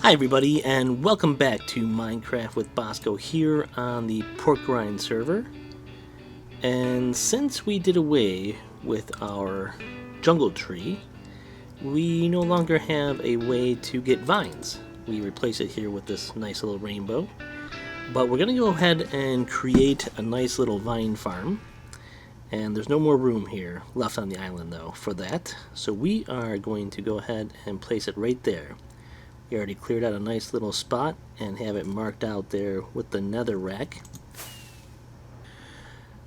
Hi everybody, and welcome back to Minecraft with Bosco here on the Pork Grind server. And since we did away with our jungle tree, we no longer have a way to get vines. We replace it here with this nice little rainbow. But we're going to go ahead and create a nice little vine farm. And there's no more room here left on the island though for that. So we are going to go ahead and place it right there. We already cleared out a nice little spot and have it marked out there with the nether rack.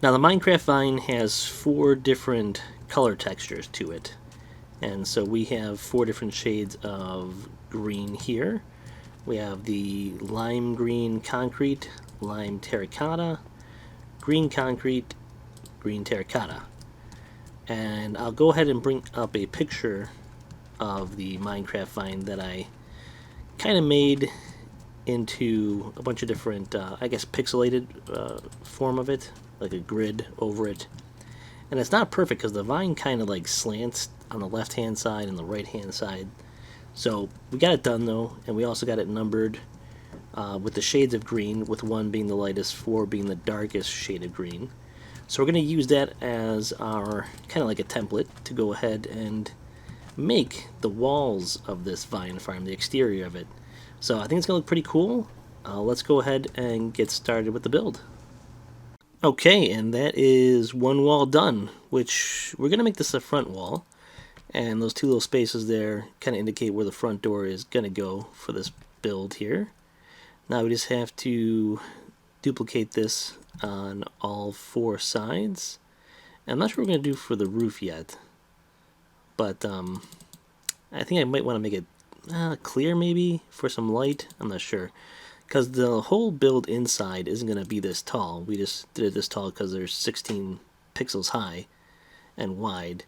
Now the Minecraft vine has 4 different color textures to it. And so we have 4 different shades of green here. We have the lime green concrete, lime terracotta, green concrete, green terracotta. And I'll go ahead and bring up a picture of the Minecraft vine that I kind of made into a bunch of different, I guess, pixelated form of it, like a grid over it. And it's not perfect because the vine kind of like slants on the left hand side and the right hand side. So we got it done though, and we also got it numbered with the shades of green, with 1 being the lightest, 4 being the darkest shade of green. So we're going to use that as our kind of like a template to go ahead and make the walls of this vine farm, the exterior of it. So I think it's going to look pretty cool. Let's go ahead and get started with the build. Okay, and that is 1 wall done, which we're going to make this a front wall. And those 2 little spaces there kind of indicate where the front door is going to go for this build here. Now we just have to duplicate this on all 4 sides. I'm not sure what we're going to do for the roof yet. But I think I might want to make it clear maybe for some light. I'm not sure. Because the whole build inside isn't going to be this tall. We just did it this tall because there's 16 pixels high and wide.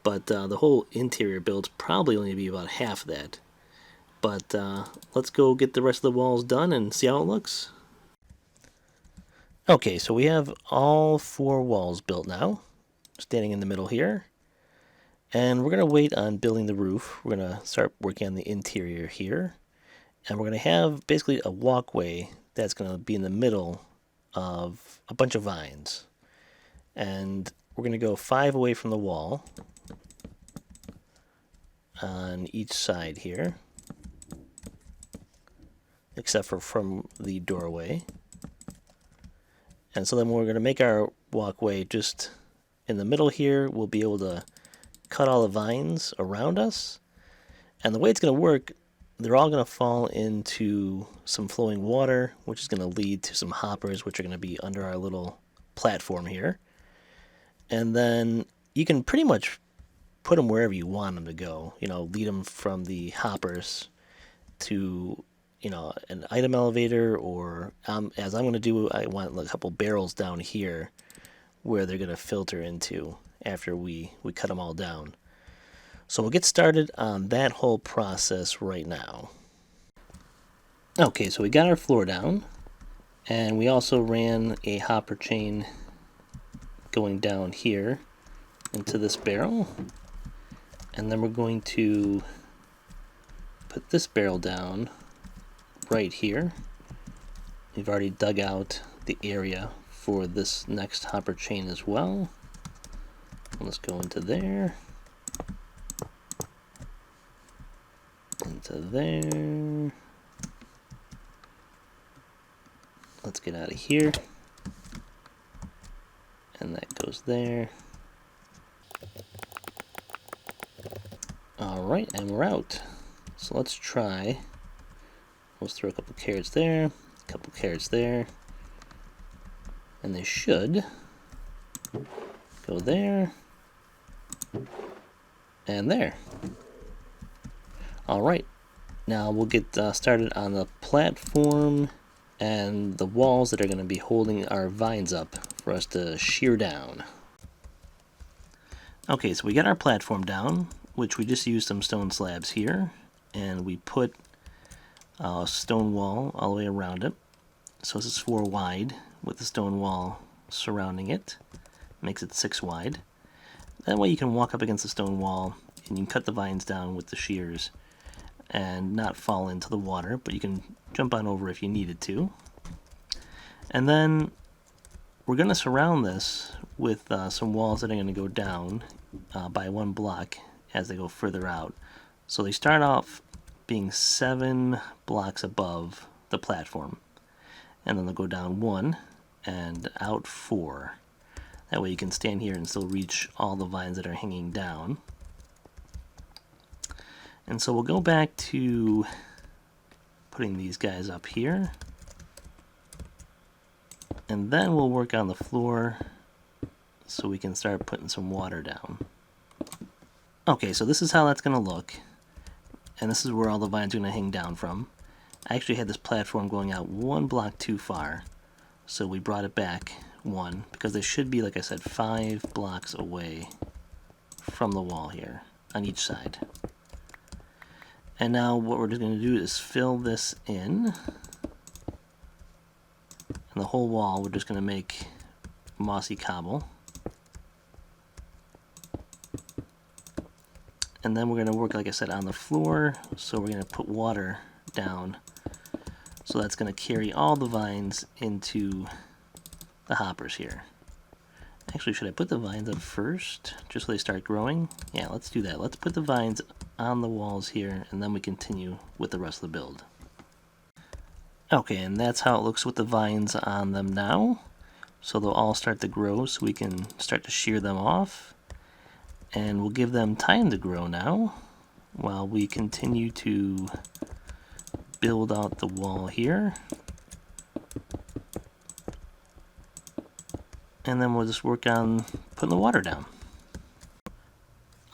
But the whole interior build's probably only be about half that. But let's go get the rest of the walls done and see how it looks. Okay, so we have all 4 walls built now. Standing in the middle here. And we're going to wait on building the roof. We're going to start working on the interior here. And we're going to have basically a walkway that's going to be in the middle of a bunch of vines. And we're going to go 5 away from the wall on each side here, except for from the doorway. And so then we're going to make our walkway just in the middle here. We'll be able to cut all the vines around us, and the way it's going to work, they're all going to fall into some flowing water, which is going to lead to some hoppers, which are going to be under our little platform here. And then you can pretty much put them wherever you want them to go. You know, lead them from the hoppers to, you know, an item elevator, or as I'm going to do, I want a couple barrels down here where they're going to filter into after we cut them all down. So we'll get started on that whole process right now. Okay, so we got our floor down, and we also ran a hopper chain going down here into this barrel, and then we're going to put this barrel down right here. We've already dug out the area for this next hopper chain as well. Let's go into there, into there. Let's get out of here, and that goes there. Alright, and we're out. So let's try. Let's throw a couple carrots there, a couple carrots there, and they should go there and there. Alright, now we'll get started on the platform and the walls that are going to be holding our vines up for us to shear down. Okay, so we got our platform down, which we just used some stone slabs here, and we put a stone wall all the way around it. So this is 4 wide with the stone wall surrounding it. Makes it 6 wide. That way you can walk up against the stone wall and you can cut the vines down with the shears and not fall into the water, but you can jump on over if you needed to. And then we're going to surround this with some walls that are going to go down by 1 block as they go further out. So they start off being 7 blocks above the platform, and then they'll go down 1 and out 4. That way you can stand here and still reach all the vines that are hanging down. And so we'll go back to putting these guys up here. And then we'll work on the floor so we can start putting some water down. Okay, so this is how that's going to look. And this is where all the vines are going to hang down from. I actually had this platform going out 1 block too far, so we brought it back 1, because they should be, like I said, 5 blocks away from the wall here on each side. And now what we're just going to do is fill this in, and the whole wall we're just going to make mossy cobble. And then we're going to work, like I said, on the floor, so we're going to put water down. So that's going to carry all the vines into the hoppers here. Actually, should I put the vines up first, just so they start growing? Yeah, let's do that. Let's put the vines on the walls here, and then we continue with the rest of the build. Okay, and that's how it looks with the vines on them now. So they'll all start to grow, so we can start to shear them off. And we'll give them time to grow now, while we continue to build out the wall here. And then we'll just work on putting the water down.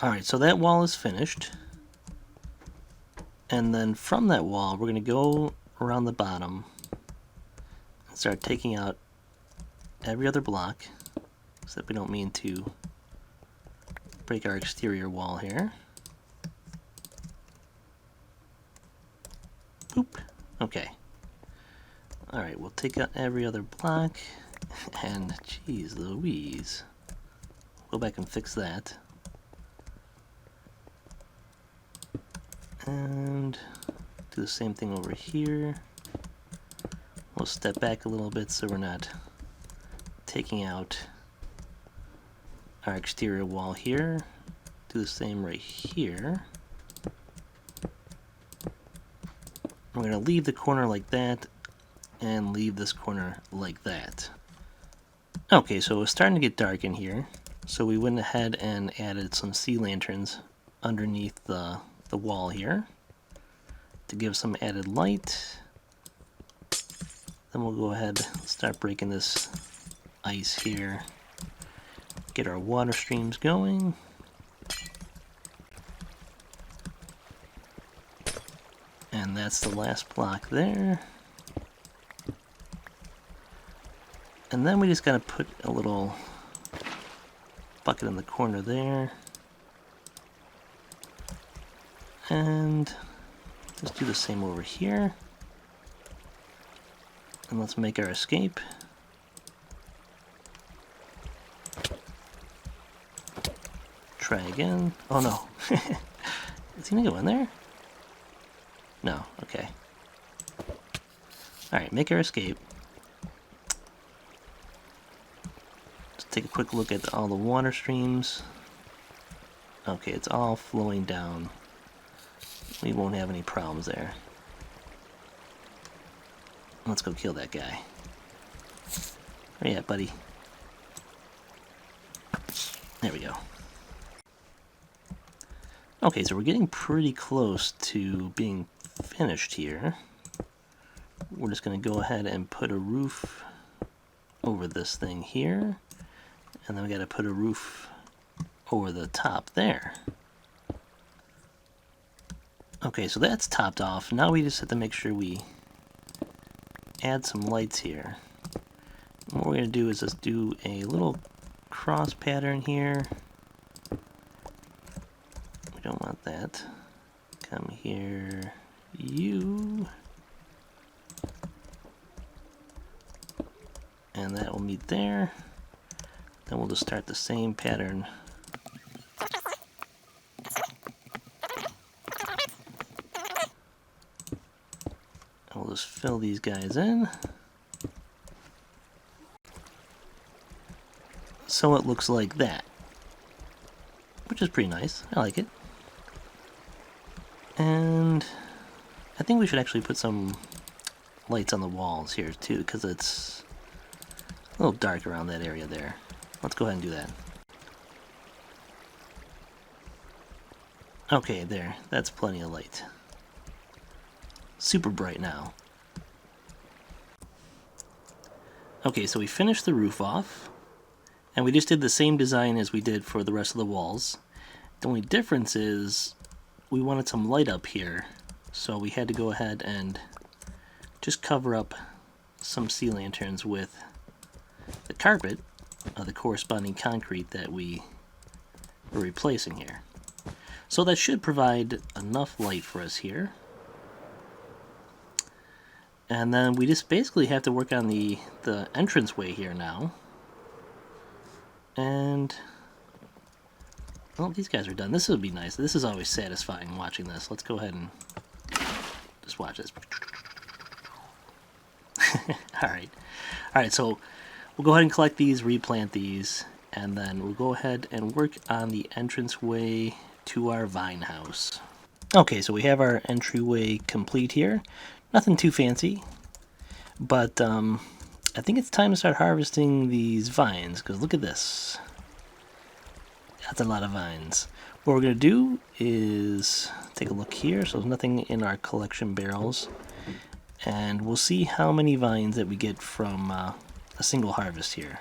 Alright, so that wall is finished. And then from that wall, we're going to go around the bottom and start taking out every other block, except we don't mean to break our exterior wall here. Boop. Okay. Alright, we'll take out every other block, and geez Louise. Go back and fix that. And do the same thing over here. We'll step back a little bit so we're not taking out our exterior wall here. Do the same right here. We're going to leave the corner like that and leave this corner like that. Okay, so it's starting to get dark in here, so we went ahead and added some sea lanterns underneath the wall here to give some added light. Then we'll go ahead and start breaking this ice here. Get our water streams going. And that's the last block there. And then we just gotta put a little bucket in the corner there. And let's do the same over here. And let's make our escape. Try again. Oh no. Is he gonna go in there? No, okay. Alright, make our escape. Let's take a quick look at all the water streams. Okay, it's all flowing down. We won't have any problems there. Let's go kill that guy. Where you at, buddy? There we go. Okay, so we're getting pretty close to being finished here. We're just going to go ahead and put a roof over this thing here. And then we got to put a roof over the top there. Okay, so that's topped off. Now we just have to make sure we add some lights here. And what we're going to do is just do a little cross pattern here. We don't want that. Come here, you. And that will meet there. Then we'll just start the same pattern. I'll just fill these guys in. So it looks like that, which is pretty nice. I like it. And I think we should actually put some lights on the walls here too, because it's a little dark around that area there. Let's go ahead and do that. Okay, there. That's plenty of light. Super bright now. Okay, so we finished the roof off, and we just did the same design as we did for the rest of the walls. The only difference is we wanted some light up here, so we had to go ahead and just cover up some sea lanterns with the carpet of the corresponding concrete that we were replacing here. So that should provide enough light for us here. And then we just basically have to work on the entranceway here now. And well, these guys are done. This would be nice. This is always satisfying watching this. Let's go ahead and just watch this. Alright, so we'll go ahead and collect these, replant these, and then we'll go ahead and work on the entranceway to our vine house. Okay, so we have our entryway complete here. Nothing too fancy, but I think it's time to start harvesting these vines, because look at this. That's a lot of vines. What we're going to do is take a look here. So there's nothing in our collection barrels, and we'll see how many vines that we get from a single harvest here.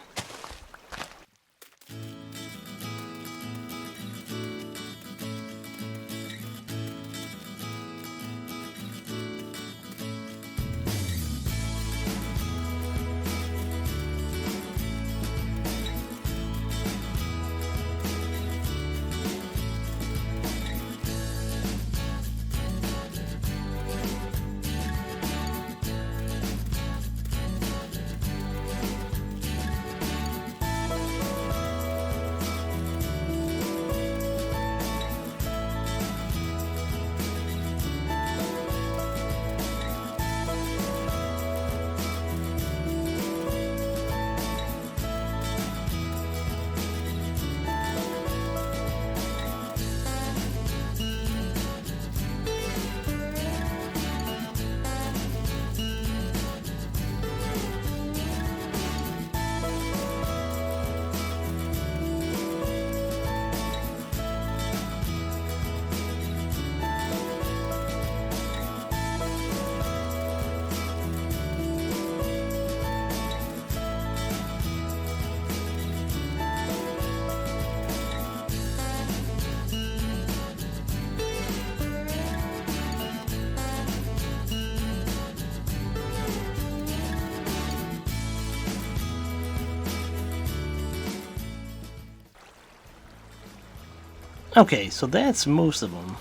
Okay, so that's most of them.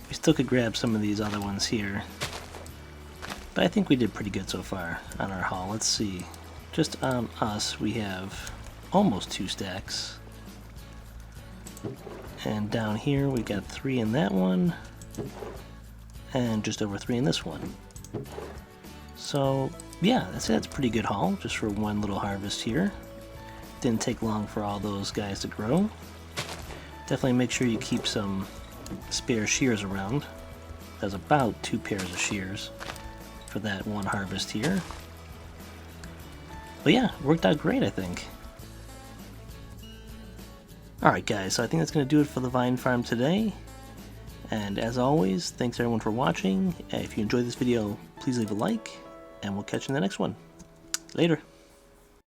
We still could grab some of these other ones here, but I think we did pretty good so far on our haul. Let's see. Just on us, we have almost 2 stacks. And down here, we got 3 in that one, and just over 3 in this one. So, yeah, that's a pretty good haul, just for one little harvest here. Didn't take long for all those guys to grow. Definitely make sure you keep some spare shears around. There's about 2 pairs of shears for that one harvest here. But yeah, it worked out great, I think. Alright guys, so I think that's going to do it for the vine farm today. And as always, thanks everyone for watching. If you enjoyed this video, please leave a like, and we'll catch you in the next one. Later.